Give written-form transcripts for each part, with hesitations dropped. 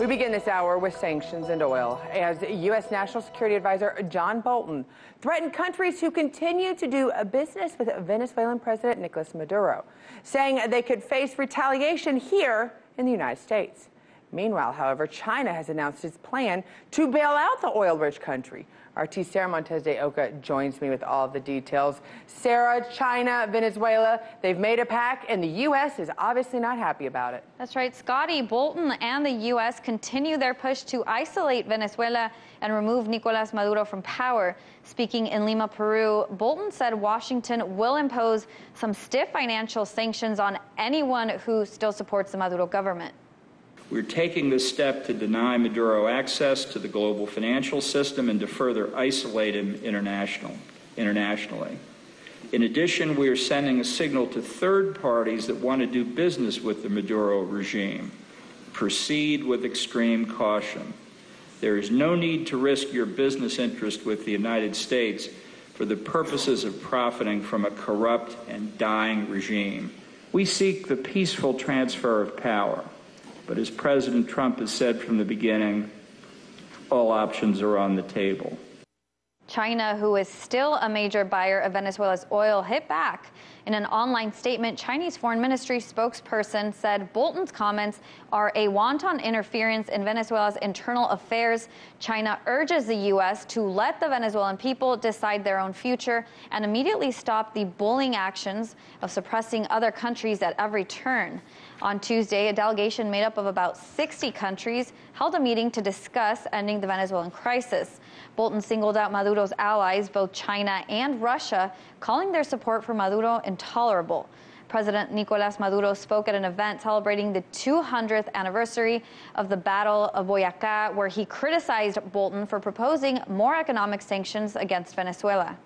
We begin this hour with sanctions and oil, as U.S. National Security Advisor John Bolton threatened countries who continue to do business with Venezuelan President Nicolas Maduro, saying they could face retaliation here in the United States. Meanwhile, however, China has announced its plan to bail out the oil-rich country. RT Sara Montes de Oca joins me with all of the details. Sara, China, Venezuela, they've made a pact, and the U.S. is obviously not happy about it. That's right, Scottie. Bolton and the U.S. continue their push to isolate Venezuela and remove Nicolas Maduro from power. Speaking in Lima, Peru, Bolton said Washington will impose some stiff financial sanctions on anyone who still supports the Maduro government. We're taking this step to deny Maduro access to the global financial system and to further isolate him internationally. In addition, we are sending a signal to third parties that want to do business with the Maduro regime. Proceed with extreme caution. There is no need to risk your business interest with the United States for the purposes of profiting from a corrupt and dying regime. We seek the peaceful transfer of power. But as President Trump has said from the beginning, all options are on the table. China, who is still a major buyer of Venezuela's oil, hit back. In an online statement, Chinese Foreign Ministry spokesperson said Bolton's comments are a wanton interference in Venezuela's internal affairs. China urges the U.S. to let the Venezuelan people decide their own future and immediately stop the bullying actions of suppressing other countries at every turn. On Tuesday, a delegation made up of about 60 countries held a meeting to discuss ending the Venezuelan crisis. Bolton singled out Maduro's allies, both China and Russia, calling their support for Maduro intolerable. President Nicolas Maduro spoke at an event celebrating the 200th anniversary of the Battle of Boyacá, where he criticized Bolton for proposing more economic sanctions against Venezuela.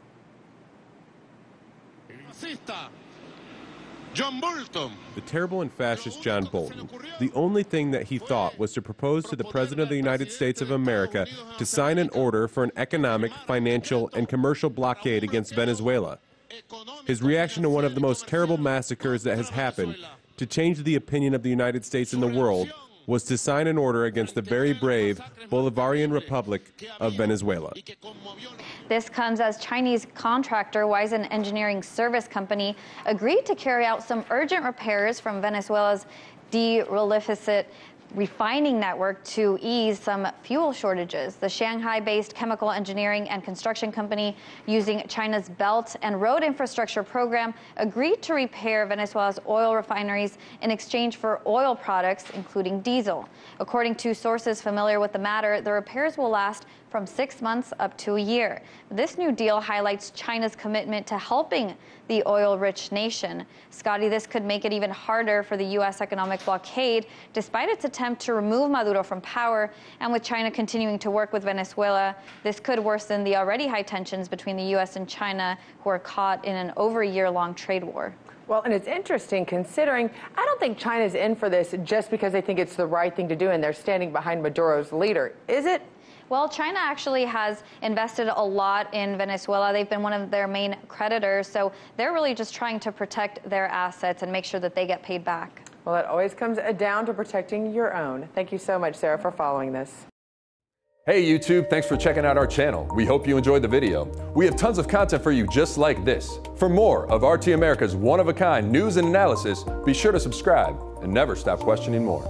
The terrible and fascist John Bolton. The only thing that he thought was to propose to the President of the United States of America to sign an order for an economic, financial, and commercial blockade against Venezuela. His reaction to one of the most terrible massacres that has happened, to change the opinion of the United States in the world, was to sign an order against the very brave Bolivarian Republic of Venezuela. This comes as Chinese contractor Wisen Engineering Service Company agreed to carry out some urgent repairs from Venezuela's de-relificate refining network to ease some fuel shortages. The Shanghai-based chemical engineering and construction company, using China's Belt and Road Infrastructure Program, agreed to repair Venezuela's oil refineries in exchange for oil products, including diesel. According to sources familiar with the matter, the repairs will last from 6 months up to a year. This new deal highlights China's commitment to helping the oil-rich nation. Scottie, this could make it even harder for the U.S. economic blockade, despite its attempt to remove Maduro from power. And with China continuing to work with Venezuela, this could worsen the already high tensions between the U.S. and China, who are caught in an over a year-long trade war. Well, and it's interesting considering I don't think China's in for this just because they think it's the right thing to do and they're standing behind Maduro's leader. Is it? Well, China actually has invested a lot in Venezuela. They've been one of their main creditors, so they're really just trying to protect their assets and make sure that they get paid back. Well, it always comes down to protecting your own. Thank you so much, Sara, for following this. Hey YouTube, thanks for checking out our channel. We hope you enjoyed the video. We have tons of content for you just like this. For more of RT America's one-of-a-kind news and analysis, be sure to subscribe and never stop questioning more.